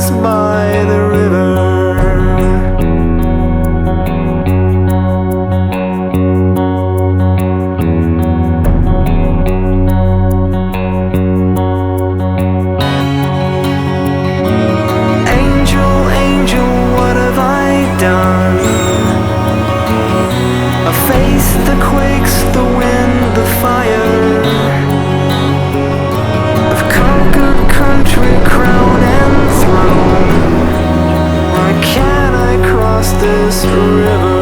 pass by the river. I face the quakes, the wind, the fire. I've conquered country, crown and throne. Why can't I cross this river?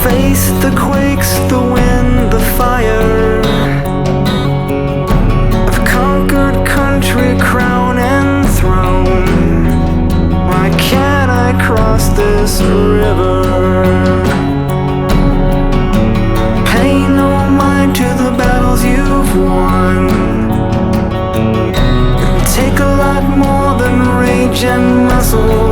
Face the quakes, the wind, the fire. I've conquered country, crown and throne. Why can't I cross this river? Pay no mind to the battles you've won. It'll take a lot more than rage and muscle